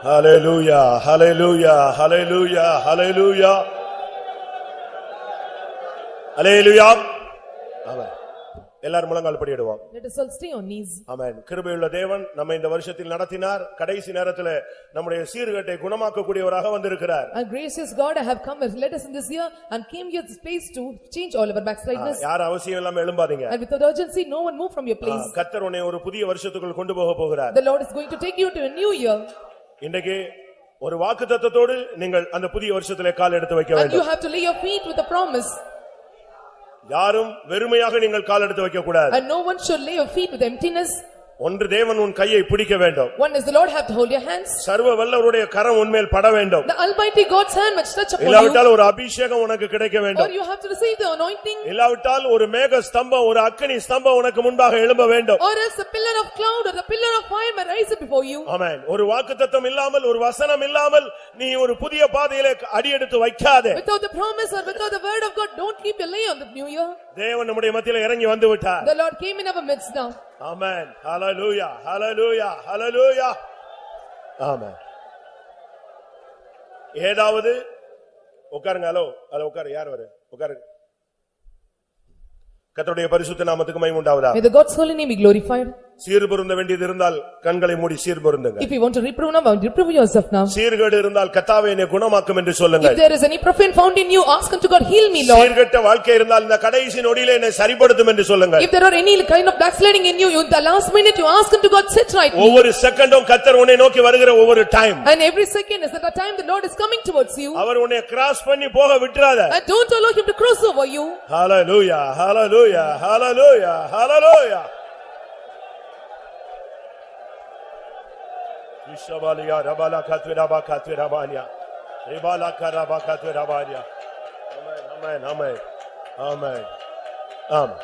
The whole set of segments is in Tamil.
Hallelujah, hallelujah, hallelujah, hallelujah. Hallelujah. Amen. எல்லாரும் முழங்கால் படியிடுவோம். Let us all stay on knees. ஆமென். கிருபையுள்ள தேவன் நம்மை இந்த வருஷத்தில் நடத்தினார். கடைசி நேரத்திலே நம்முடைய சீர்கேட்டை குணமாக்கக்கூடியவராக வந்திருக்கிறார். Our gracious God, I have come and led us in this year and came here this place to change all our backslidness. யார் அவசியம் இல்லாம எழும்பாதீங்க. And without urgency, no one move from your place. கர்த்தர் உன்னை ஒரு புதிய வருஷத்துக்குள் கொண்டு போக போகிறார். The Lord is going to take you to a new year. இன்றைக்கு ஒரு வாக்குத்தத்தத்தோடு நீங்கள் அந்த புதிய வருஷத்திலே கால் எடுத்து வைக்க வேண்டும். And you have to lay your feet with a promise. யாரும் வெறுமையாக நீங்கள் கால் எடுத்து வைக்க கூடாது. And no one should lay your feet with emptiness. ஒன்று தேவன் உன் கையை பிடிக்க வேண்டும். One is the Lord have to hold your hands. சர்வ வல்லவருடைய கரம் உன்மேல் பட வேண்டும். The Almighty God's hand must touch upon you. இல்லாவிட்டால் ஒரு அபிஷேகம் உனக்கு கிடைக்க வேண்டும். Or you have to receive the anointing. இல்லாவிட்டால் ஒரு மேக ஸ்தம்பம் ஒரு அக்கினி ஸ்தம்பம் உனக்கு முன்பாக எழும்ப வேண்டும். Or else a pillar of cloud or a pillar of fire may rise up before you. ஆமென். ஒரு வாக்குத்தத்தம் இல்லாமல் ஒரு வசனம் இல்லாமல் நீ ஒரு புதிய பாதையிலே அடியெடுத்து வைக்காதே. Without the promise or without the word of God, don't keep your lay on the new year. தேவன் நம்முடைய மத்தியிலே இறங்கி வந்து விட்டார். The Lord came in our midst now. Amen. Hallelujah. Hallelujah. Hallelujah. Amen. ஏதாவது உட்காருங்க. ஹலோ உட்காரு. யார் வர உட்காரு. கர்த்தருடைய பரிசுத்த நாமத்துக்கு மகிமை உண்டாவதாக. May the God's holy name be glorified. சீர்பொருந்த வேண்டியது இருந்தால் கண்களை மூடி சீர்பொருந்துங்க. If you want to reprove now, reprove yourself now. சீர்கேடு இருந்தால் கர்த்தாவே என்னை குணமாக்கும் என்று சொல்லுங்க. If there is any profane found in you, ask unto God, heal me, Lord. சீர்கெட்ட வாழ்க்கை இருந்தால் இந்த கடைசி நொடியிலே என்னை சரிப்படுத்தும் என்று சொல்லுங்க. If there are any kind of backsliding in you, in the last minute you ask unto God, set right. ஒவ்வொரு செகண்டும் கர்த்தர் உன்னை நோக்கி வருகிற ஒவ்வொரு time. And every second is the time the Lord is coming towards you. அவர் உன்னை கிராஸ் பண்ணி போக விட்டுறாத. And don't allow him to cross over you. Hallelujah. Hallelujah. Hallelujah. Hallelujah. Ishabalia rabala katvira katvira banya. Ibala karaba katvira banya. Amen. Amen. Amen. Amen.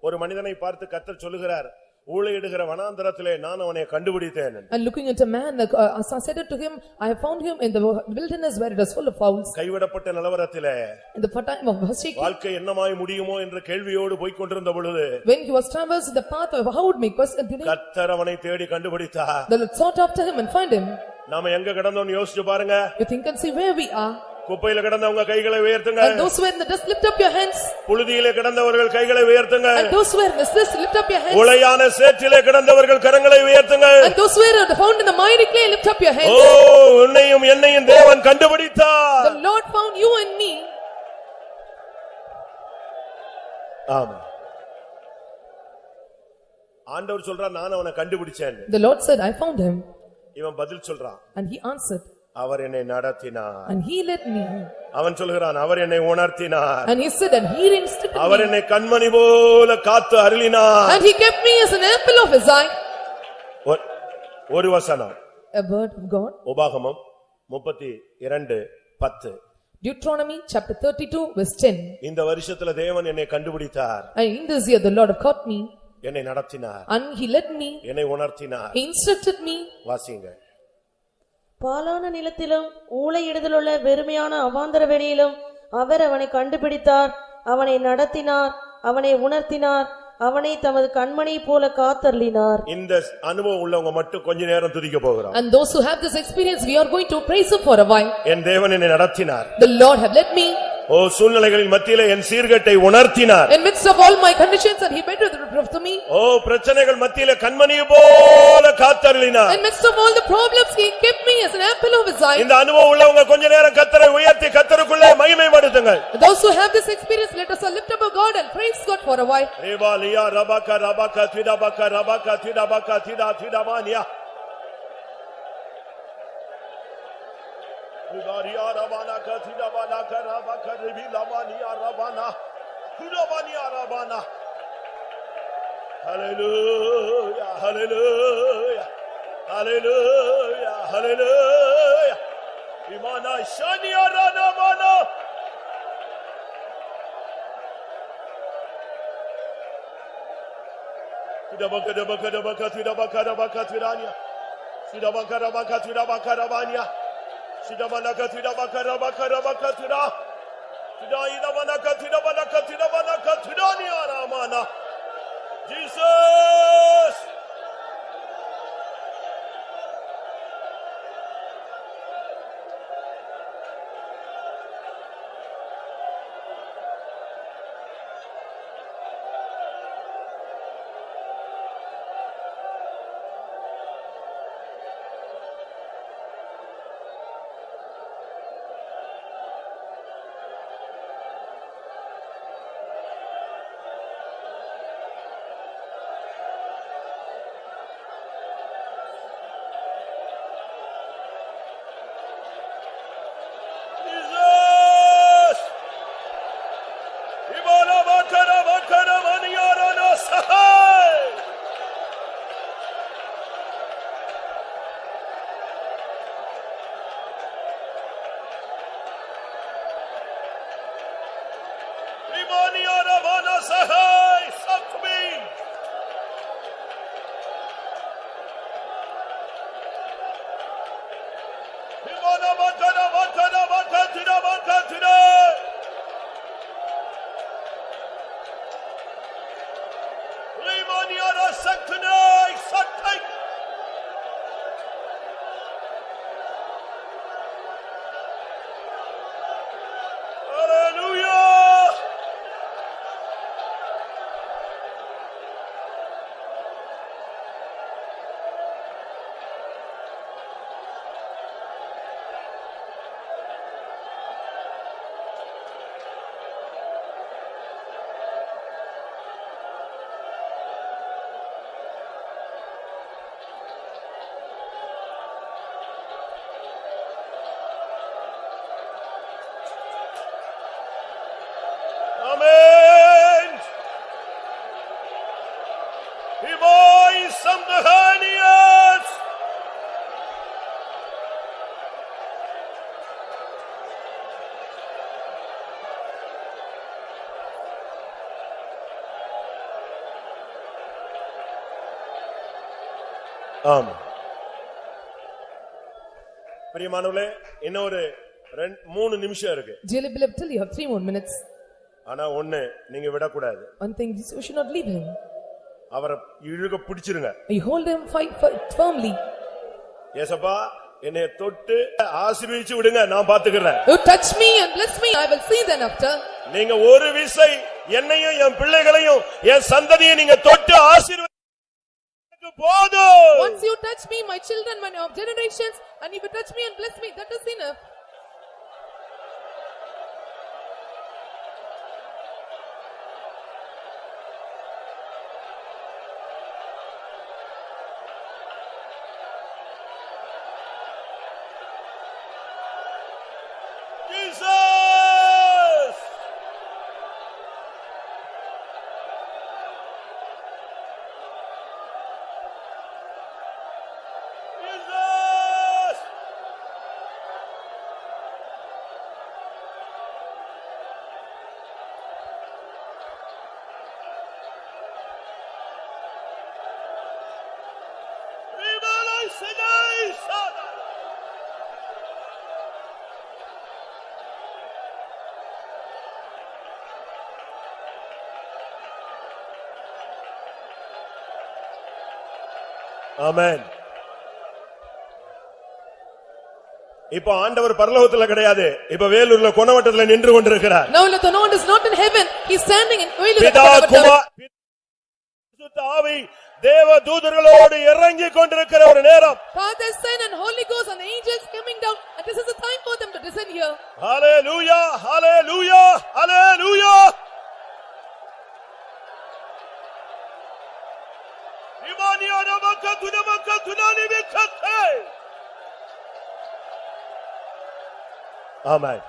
ஒரு மனிதனை பார்த்து கர்த்தர் சொல்லுகிறார், ஊளையிடுகிற வனாந்தரத்திலே நான் அவனை கண்டுபிடித்தேன். And looking at a man, Asa said to him, I have found him in the wilderness where it was full of fowls. கைவிடப்பட்ட நிலவரத்திலே In the time of forsaking, வாழ்க்கை என்னமாய் முடியுமோ என்ற கேள்வியோடு போய் கொண்டிருந்த பொழுது when he was traversing the path of how would make question today, கர்த்தர் அவனை தேடி கண்டுபிடித்தார். the Lord sought after him and find him. நாம எங்க கிடந்தோம்னு யோசிச்சு பாருங்க. You think and see where we are. குப்பையில கிடந்தவங்க கைகளை உயர்த்துங்க. And those who were in the dust, lift up your hands. புழுதியிலே கிடந்தவர்கள் கைகளை உயர்த்துங்க. And those who were in the dust, lift up your hands. உளையான சேற்றிலே கிடந்தவர்கள் கரங்களை உயர்த்துங்க. And those who were found in the miry clay, lift up your hands. ஓ, உன்னையும் என்னையும் தேவன் கண்டுபிடித்தார். The Lord found you and me. ஆமா. ஆண்டவர் சொல்றார், நான் அவனை கண்டுபிடிச்சேன். The Lord said, I found him. இவன் பதில் சொல்றான். And he answered, அவர் என்னை நடத்தினார். and he led me. அவன் சொல்கிறான், அவர் என்னை உணர்த்தினார். And he said, and he instructed our me. என்னை கண்மணி போல காத்து அருளினார். And he kept me as an apple of his eye. ஒரு வசனம். A word of God. உபாகமம் 32:10. Deuteronomy chapter 32 verse 10. இந்த வருஷத்துல தேவன் என்னை கண்டுபிடித்தார். And in this year the Lord have caught me. என்னை நடத்தினார். And he led me. என்னை உணர்த்தினார். He instructed me. வாசிங்க. பாலான நிலத்திலும் ஊளையிடுதலுள்ள வெறுமையான அவாந்தர வெளியிலும் அவர் அவனை கண்டுபிடித்தார், அவனை நடத்தினார், அவனை உணர்த்தினார், அவனை தமது கண்மணி போல காத்தருளினார். இந்த அனுபவம் உள்ளவங்க மட்டும் கொஞ்ச நேரம் துதிக்க போகிறோம். And those who have this experience, we are going to praise him for a while. என் தேவன் என்னை நடத்தினார். The Lord have led me. ஓ, சூழ்நிலைகளின் மத்தியிலே என் சீர்கேட்டை உணர்த்தினார். In midst of all my conditions, and he better to me. ஓ, பிரச்சனைகள் மத்தியிலே கண்மணி போல காத்தருளினார். In midst of all the problems, he kept me as an apple of his eye. இந்த அனுபவம் உள்ளவங்க கொஞ்ச நேரம் கர்த்தரை உயர்த்தி கர்த்தருக்குள்ளே மகிமைப்படுத்துங்க. Those who have this experience, let us all lift up our God and praise God for a while. ரேபாலியா ரபக ரபக திடபக ரபக திடபக திடா திடமானியா. Ribaria rabana kathida bana karaba karibi lamani arabana kurabani arabana. Hallelujah, hallelujah, hallelujah, hallelujah. Imana shani arana mana. Tidabaka dabaka dabaka tidabaka dabaka tidania. Tidabaka dabaka tidabaka rabania. Sidabaka tidabaka rabaka rabaka tida. Tidaidabanaka tidabanaka tidabanaka tidania ramana. Jesus. Rimaniana vana sahai sakmi. Rimana vakana vakatina. Rimaniana saktanai saktai. Hallelujah. Amen. He boys some the hernias. ஆமா. பிரியமானவர்களே, இன்னும் ஒரு 3 நிமிஷம் இருக்கு. Dearly beloved, till you have 3 more minutes. ஆனா ஒண்ணு நீங்க விடக்கூடாது. One thing, you should not leave him. அவரை இழுக பிடிச்சிருங்க. You hold him firmly. ஏசப்பா என்னை தொட்டு ஆசீர்வதிச்சு விடுங்க, நான் பாத்துக்கிறேன். You touch me and bless me, I will see then after. நீங்க ஒரு விசை என்னையும் என் பிள்ளைகளையும் என் சந்ததியை நீங்க தொட்டு ஆசீர்வதிச்சு போதும். Once you touch me, my children, my generations, and if you touch me and bless me, that is enough. Jesus! Jesus! Amen. இப்போ ஆண்டவர் பரலோகத்துல கிடையாது, இப்ப வேலூர்ல கொணவட்டத்துல நின்று கொண்டிருக்கிறார். Now the Lord is not in heaven, he is standing in Velur. பிதா குமார் பரிசுத்த ஆவி தேவ தூதர்களோடு இறங்கி கொண்டிருக்கிற ஒரு நேரம். Father, Son and Holy Ghost and angels coming down, and this is the time for them to descend here. Hallelujah, hallelujah, hallelujah. Imaniana makatuna tunani vikate. Amen.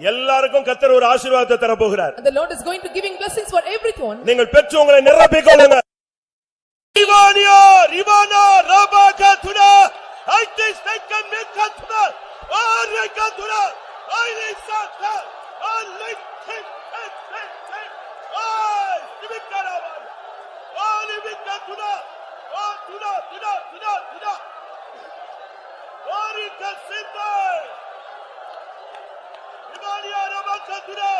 எல்லாருக்கும் கர்த்தர் ஒரு ஆசீர்வாதத்தை தர போகிறார். And the Lord is going to giving blessings for everyone. நீங்கள் பெற்று உங்களை நிரப்பிக் கொள்ளுங்க. ரிவானியா ரிவானா ரபாகதுனா ஐதிஸ்தகம் மிகதுனா ஆரகதுனா ஐலிசாதா அலிக்கெட்டெட்டெ ஆய் நிவிக்கராவா ஆலிவிக்கதுனா ஆதுனா துனா துனா துனா ஆரிகசிதா Imaniya Rabakadura,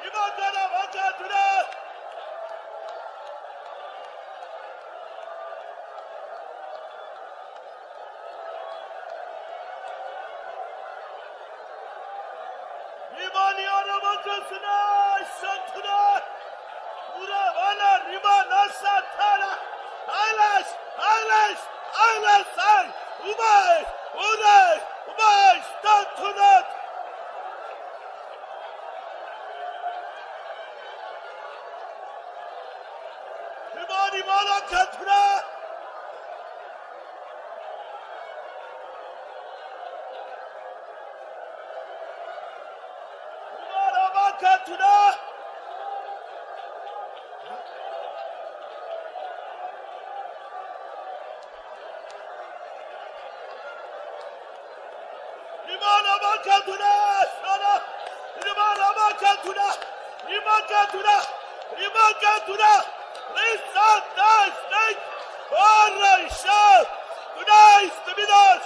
Imadana Vakadura. Imaniya Rabakadura, Santuna, Uravala, Rimana Santana, Ailash, Ailash, Ailash, Umay, Unay, Umay, Stantunat. Imani Katuna. Imani Katuna. Imani Katuna. Imani Rimakatuna, Rimakatuna, Rimakatuna, Risatash, Oraisha, Tunais, Tamidas.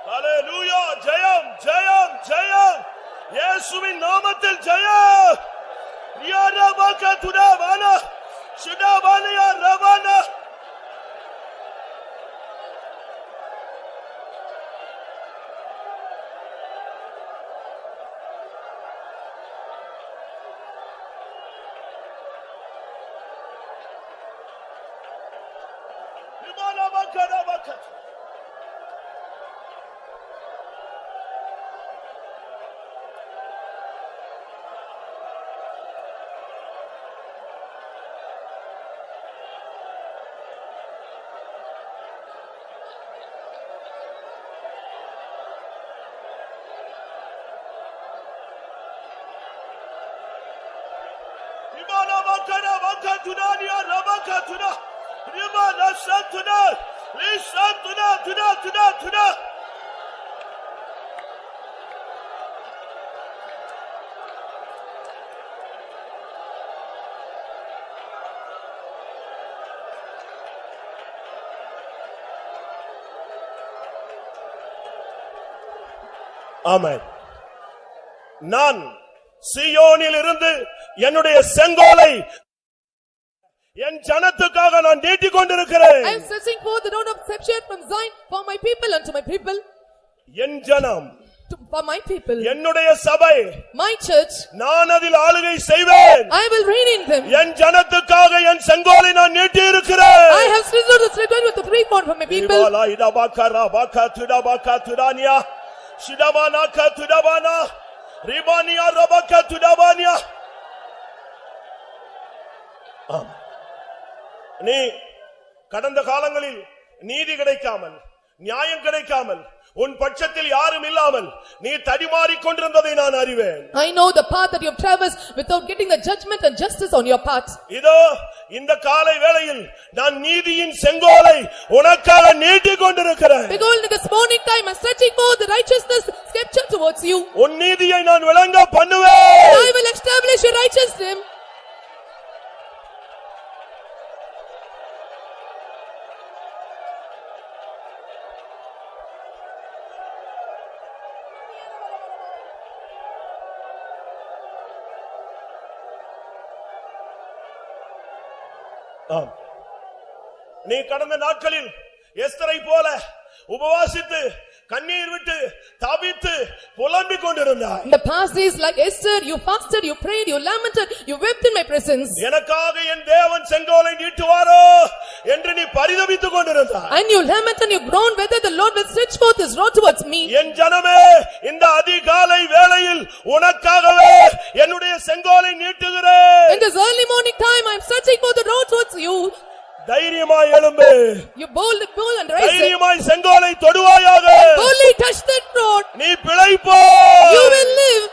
Hallelujah, Jayam, Jayam, Jayam. இயேசுவின் நாமத்தில் ஜெயம். ரியாரபகதுனா வானா, சுடாவானியா ரவானா. Rimanabakarabakat. ஆமென். நான் சீயோனில் இருந்து என்னுடைய செங்கோலை என் ஜனத்துக்காக நான் நீட்டிக் கொண்டிருக்கிறேன். I am stretching forth the rod of scepter from Zion for my people and to my people. என் ஜனம், For my people. என்னுடைய சபை, My church. நான் அதில் ஆளுகை செய்வேன். I will reign in them. என் ஜனத்துக்காக என் செங்கோலை நான் நீட்டி இருக்கிறேன். I have stretched the scepter with the free bond for my people. இவாலா இதபாகரா பாகதுடா பாகதுடானியா சிடவானா கதுடவானா ரிபானியா ரபகதுடவானியா. ஆம். நீ கடந்த காலங்களில் நீதி கிடைக்காமல், நியாயம் கிடைக்காமல், உன் பட்சத்தில் யாரும் இல்லாமல் நீ தடிமாறிக் கொண்டிருந்ததை நான் அறிவேன். I know the path that you have traversed without getting the judgment and justice on your path. இதோ இந்த காலை வேளையில் நான் நீதியின் செங்கோலை உனக்காக நீட்டிக் கொண்டிருக்கிறேன். Behold, in this morning time I am stretching forth the righteousness scepter towards you. உன் நீதியை நான் விளங்க பண்ணுவேன். I will establish your righteousness. நீ கடந்த நாட்களில் எஸ்தரை போல உபவாசித்து கண்ணீர் விட்டு தவித்து புலம்பிக் கொண்டிருந்தாய். In the past days, like Esther, you fasted, you prayed, you lamented, you wept in my presence. எனக்காக என் தேவன் செங்கோலை நீட்டுவாரோ என்று நீ பரிதபித்துக் கொண்டிருந்தாய். And you lament and you groan whether the Lord will stretch forth his rod towards me. என் ஜனமே, இந்த அதிகாலை வேளையில் உனக்காகவே என்னுடைய செங்கோலை நீட்டுகிறேன். In this early morning time, I am searching for the rod towards you. தைரியமாய் எழும்பு. You bold and rise. தைரியமாய் செங்கோலை தொடுவாயாக. Boldly touch that rod. நீ பிழைப்பாய். You will live.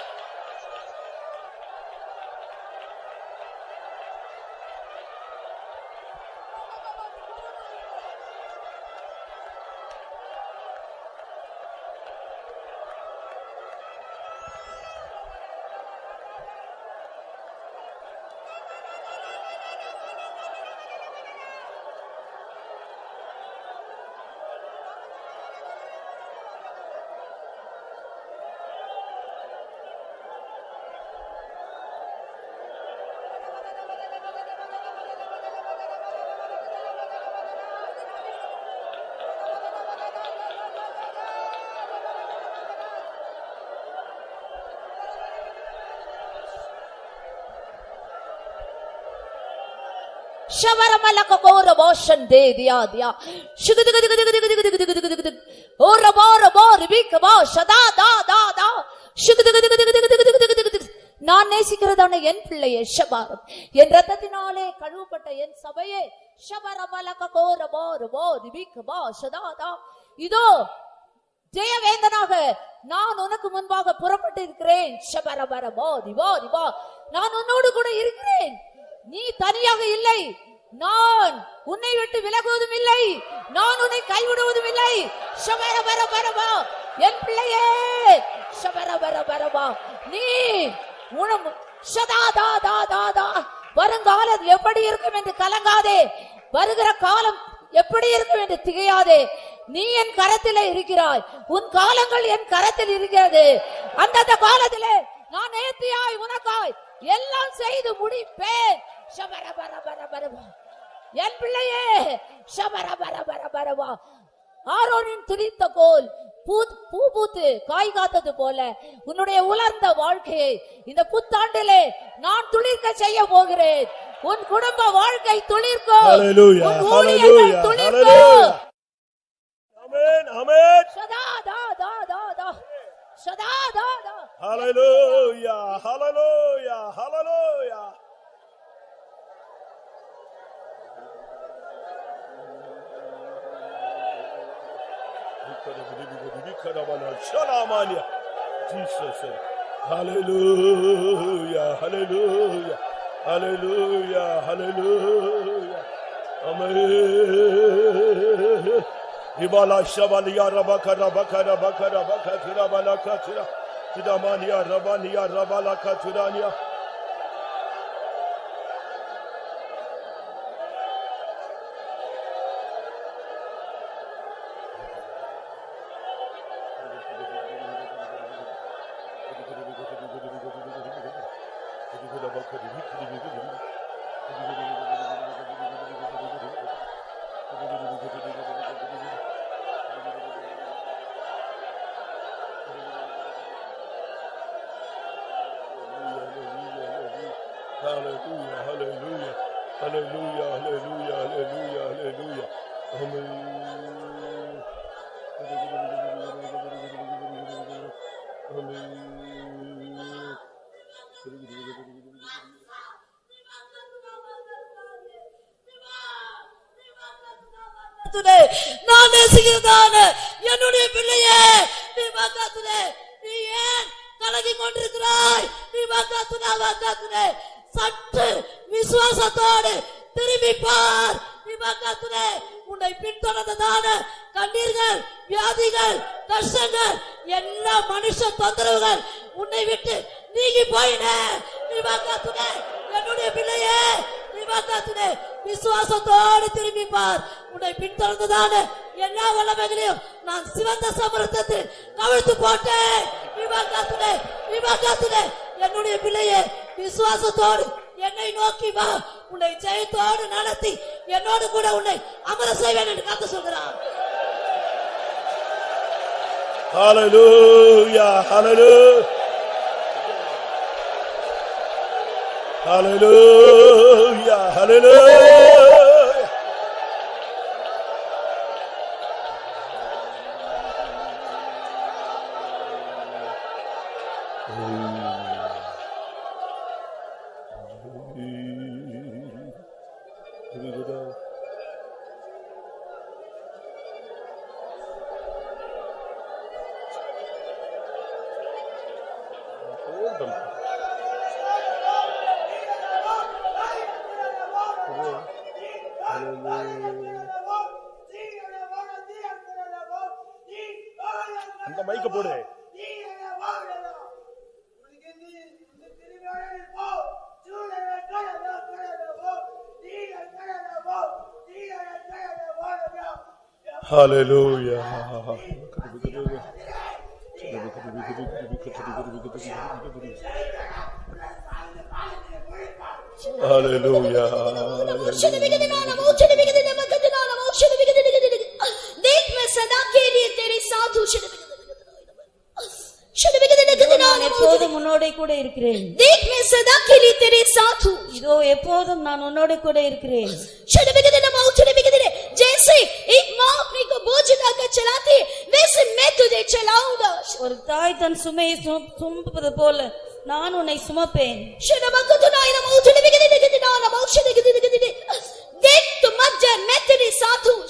Shavaramala kokora motion de dia dia. Ora bora bora bika ba shada da da da. நான் நேசிக்கிறதான என் பிள்ளையே ஷபாரம், என் ரத்தத்தினாலே கழுவப்பட்ட என் சபையே ஷபரமலக கோரபோ ரபோ ரிபிகபா ஷதாதா. இதோ ஜெயவேந்தனாக நான் உனக்கு முன்பாக புறப்பட்டு இருக்கிறேன். ஷபரபரபோ ரிபோ ரிபா, நான் உன்னோடு கூட இருக்கிறேன். நீ தனியாக இல்லை, நான் உன்னை விட்டு விலகுவதும் இல்லை, நான் உன்னை கைவிடுவதும் இல்லை. ஷபரபரபரபா என் பிள்ளையே ஷபரபரபரபா, நீ வருங்காலம் எப்படி இருக்கும் என்று கலங்காதே, வருகிற காலம் எப்படி இருக்கும் என்று திகையாதே. நீ என் கரத்திலே இருக்கிறாய், உன் காலங்கள் என் கரத்தில் இருக்கிறது. அந்த காலத்திலே நான் நேர்த்தியாய் உனக்காய் எல்லாம் செய்து முடிப்பேன். என் பிள்ளையே ஷபரபரபரபரபா, ஆரோனின் துளிர்த்த கோல் பூ பூத்து காய் காத்தது போல உன்னுடைய உலர்ந்த வாழ்க்கையை இந்த புத்தாண்டிலே நான் துளிர்க்க செய்ய போகிறேன். உன் குடும்ப வாழ்க்கை துளிர்க்கும், உன் ஊழியர்கள் துளிர்க்கும். ஆமென் ஆமென். சதா தா தா தா தா சதா தா தா. ஹல்லேலூயா ஹல்லேலூயா ஹல்லேலூயா. Jesus, hallelujah, hallelujah, hallelujah, hallelujah. Amen. Ibala shabaliya rabaka rabaka rabaka rabaka tira balaka tira tidamaniya rabaniya rabalaka tiraniya. Hallelujah, hallelujah, hallelujah, hallelujah, hallelujah, hallelujah. Amen. நான் நேசிக்கிறதான என்னுடைய பிள்ளையே, நீ வாக்காத்துனே, நீ ஏன் கலங்கி கொண்டிருக்கிறாய்? நீ வாக்காத்துனே, சற்று விசுவாசத்தோடு திரும்பி பார். நீ வாக்காத்துனே, உன்னை பின்தொடர்ந்ததான கண்ணீர்கள், வியாதிகள், கஷ்டங்கள், எல்லா மனுஷ தொந்தரவுகள் உன்னை விட்டு நீங்கி போயின. நீ வாக்காத்துனே என்னுடைய பிள்ளையே, நீ வாக்காத்துனே, விசுவாசத்தோடு திரும்பி பார். உன்னை பின்தொடர்ந்ததான எல்லா வல்லமைகளையும் நான் சிவந்த சமரசத்தில் கவிழ்த்து போட்டேன். நீ வாக்காத்துனே என்னுடைய பிள்ளையே, விசுவாசத்தோடு என்னை நோக்கி வா. உன்னை ஜெயத்தோடு நடத்தி என்னோடு கூட உன்னை அமர செய்வேன் என்று கர்த்தர் சொல்கிறார். Hallelujah, hallelujah. Hallelujah, hallelujah. அந்த மைக்க போடு. Hallelujah. Hallelujah. देख मैं सदा के लिए तेरे साथ हूँ. நான் எப்போதும் உன்னோட கூட இருக்கிறேன். देख मैं सदा के लिए तेरे साथ हूँ. இதோ எப்போதும் நான் உன்னோட கூட இருக்கிறேன். जैसे एक माँ अपने को बोझ उठाकर चलाती है वैसे मैं तुझे चलाऊंगा. ஒரு தாய் தன் சுமையை சுமப்பது போல நான் உன்னை சுமப்பேன். देख तू मत जा मैं तेरे साथ हूँ.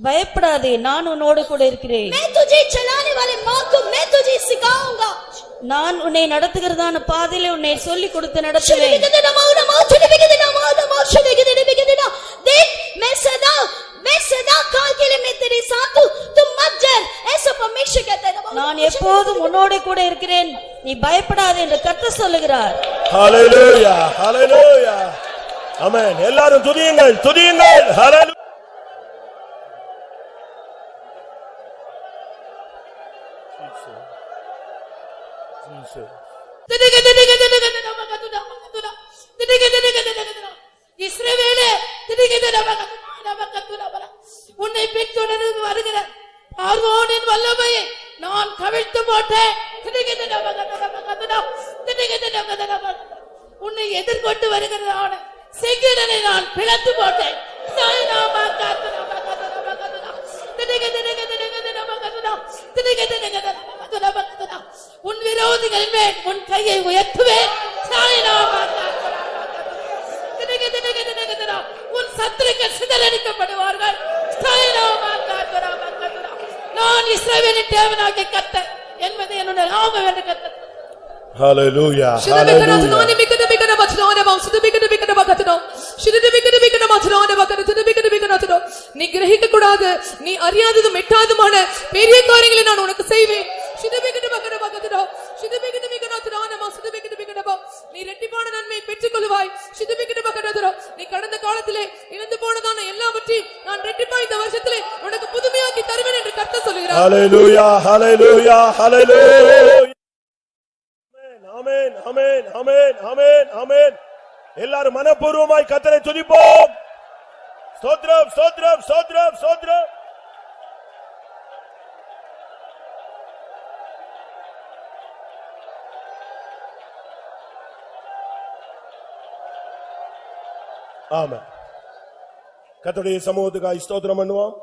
பயப்படாதே நான் உன்னோட கூட இருக்கிறேன். मैं तुझे चलाने वाले माँ को मैं तुझे सिखाऊंगा. நான் உன்னை நடத்துகிறதான பாதையிலே உன்னை சொல்லி கொடுத்து நடத்துவேன். देख मैं सदा काल के लिए मैं तेरे साथ हूँ तू मत डर ऐसा परमेश्वर कहता है. நான் எப்போதும் உன்னோட கூட இருக்கிறேன் நீ பயப்படாதே என்று கர்த்தர் சொல்லுகிறார். Hallelujah, hallelujah. Amen. எல்லாரும் துதியுங்கள், துதியுங்கள். Hallelujah. இஸ்ரவேலே உன்னை பின்தொடர்ந்து வருகிற பார்வோனின் வல்லமையை நான் கவிழ்த்து போட்டேன். உன்னை எதிர்கொண்டு வருகிறதான செங்கடலை நான் பிளந்து போட்டேன். உன் விரோதிகள் மேல் உன் கையை உயர்த்துவேன். உன் சத்துருக்கள் சிதறடிக்கப்படுவார்கள். நான் இஸ்ரவேலின் தேவனாகிய கர்த்தர் என்பதை என்னுடைய நாமம் என்று கர்த்தர். Hallelujah, நீ கிரகிக்க கூடாது நீ அறியாததும் எட்டாதுமான பெரிய காரியங்களை நான் உனக்கு செய்வேன். நீ இரட்டிப்பான நன்மையை பெற்றுக் கொள்வாய். நீ கடந்த காலத்திலே இழந்து போனதான எல்லாவற்றையும் நான் இரட்டிப்பாய் இந்த வருஷத்திலே உனக்கு புதுமையாக்கி தருவேன் என்று கர்த்தர் சொல்கிறார். Hallelujah, hallelujah, hallelujah. Amen, amen, amen, amen, amen. எல்லாரும் மனப்பூர்வமாய் கர்த்தரை துதிப்போம். ஸ்தோத்திரம், ஸ்தோத்திரம், ஸ்தோத்திரம், ஸ்தோத்திரம். ஆமென். கர்த்தருடைய சமூகத்துக்காய் ஸ்தோத்திரம் பண்ணுவோம்.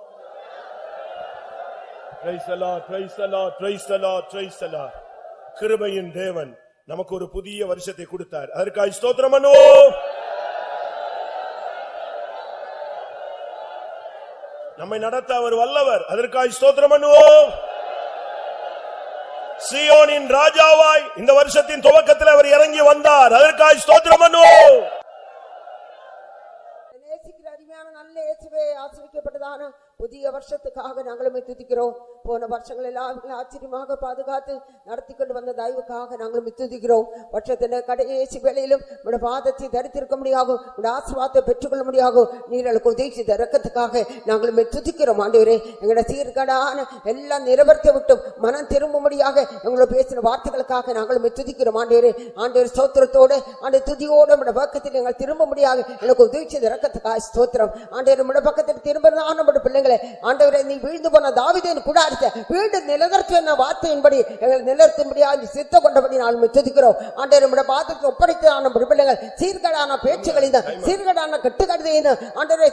Praise the Lord, praise the Lord, praise the Lord, praise the Lord. கிருபையின் தேவன் நமக்கு ஒரு புதிய வருஷத்தை கொடுத்தார். அதற்காக ஸ்தோத்திரம் பண்ணுவோம். நம்மை நடத்த அவர் வல்லவர். அதற்காக ஸ்தோத்திரம் பண்ணுவோம். சீயோனின் ராஜாவாய் இந்த வருஷத்தின் துவக்கத்தில் அவர் இறங்கி வந்தார். அதற்காக ஸ்தோத்திரம் பண்ணுவோம். அருமையான நல்ல இயேசுவே ஆசீர்வதிக்கப்பட்டதான புதிய வருஷத்துக்காக நாங்களும் துதிக்கிறோம். போன வருஷங்கள் எல்லாம் ஆச்சரியமாக பாதுகாத்து நடத்தி கொண்டு வந்த தயவுக்காக நாங்களும் துதிக்கிறோம். வருஷத்தின் கடைசி வேளையிலும் உடைய பாதத்தை தரித்திருக்க முடியாகும், உடைய ஆசீர்வாதத்தை பெற்றுக்கொள்ள முடியாகும். நீர்களுக்கு உதவி செய்த இரக்கத்துக்காக நாங்களும் துதிக்கிறோம். ஆண்டவரே எங்களுடைய சீர்கடான எல்லாம் நிரபர்த்தி விட்டும் மனம் திரும்பும்படியாக எங்களோட பேசின வார்த்தைகளுக்காக நாங்களும் துதிக்கிறோம். ஆண்டவரே ஆண்டவர் ஸ்தோத்திரத்தோடு ஆண்டு துதியோடு நம்முடைய பக்கத்தில் எங்கள் திரும்ப முடியாது எனக்கு உதவி செய்த இரக்கத்துக்காக ஸ்தோத்திரம். ஆண்டவர் நம்முடைய பக்கத்தில் திரும்பதான் நம்முடைய பிள்ளைகள் பிள்ளைகளை ஆண்டவரே நீ வீழ்ந்து போன தாவீதின் கூடாரத்தை வீണ്ടുம் நிலநிறுத்துவ வார்த்தையின்படி எங்களை நிலநிறுத்தும்படியா நீ சித்த கொண்டபடி நான் துதிக்கிறோம். ஆண்டவரே நம்முடைய பாதத்தில் ஒப்படைத்தான நம்முடைய பிள்ளைகள் சீர்கேடான பேச்சுகளில் சீர்கேடான கட்டுக்கடுதையின் ஆண்டவரே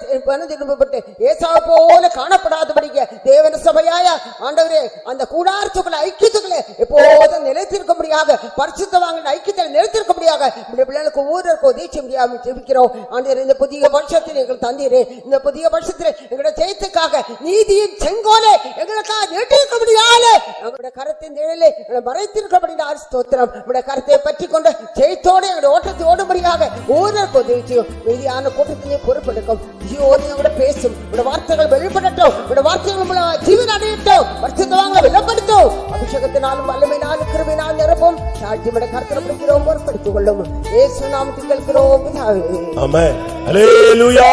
திரும்பப்பட்டு ஏசாவை போல காணப்படாதபடிக்க தேவன சபையாய ஆண்டவரே அந்த கூடாரத்துக்குள்ள ஐக்கியத்துக்குள்ள எப்போதும் நிலைத்திருக்கும்படியாக பரிசுத்தவான்கள் ஐக்கியத்தில் நிலைத்திருக்கும்படியாக நம்முடைய பிள்ளைகளுக்கு ஊருக்கு உதவி முடியாமல் ஜெபிக்கிறோம். ஆண்டவரே இந்த புதிய வருஷத்தில் எங்கள் தந்தீரே, இந்த புதிய வருஷத்தில் எங்களுடைய ஜெயத்துக்காக நீதியின் செங்கோலை எங்களுக்காக நீட்டிருக்க முடியாது எங்களுடைய கரத்தின் நிழலை மறைத்திருக்கபடினார் ஸ்தோத்திரம். நம்முடைய கரத்தை பற்றி கொண்டு ஜெயத்தோடு எங்களுடைய ஓட்டத்தை ஓடும்படியாக ஊருக்கு உதவி செய்யும். மீதியான கூட்டத்திலே பொறுப்பெடுக்கும் ஜீவோடு எங்களோட பேசும் உடைய வார்த்தைகள் வெளிப்படட்டும், உடைய வார்த்தைகள் ஜீவன் அடையட்டும், பரிசுத்தவான்களை வெளிப்படுத்தும். அபிஷேகத்தினாலும் வல்லமையினாலும் கிருபையினாலும் நிரப்பும். சாட்சியுடைய கருத்தில் பிடிக்கிறோம், பொறுப்படுத்திக் கொள்ளும். இயேசு நாமத்தில் கேட்கிறோம் பிதாவே. ஆமென். அல்லேலூயா.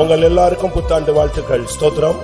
உங்கள் எல்லாருக்கும் புத்தாண்டு வாழ்த்துக்கள். ஸ்தோத்திரம்.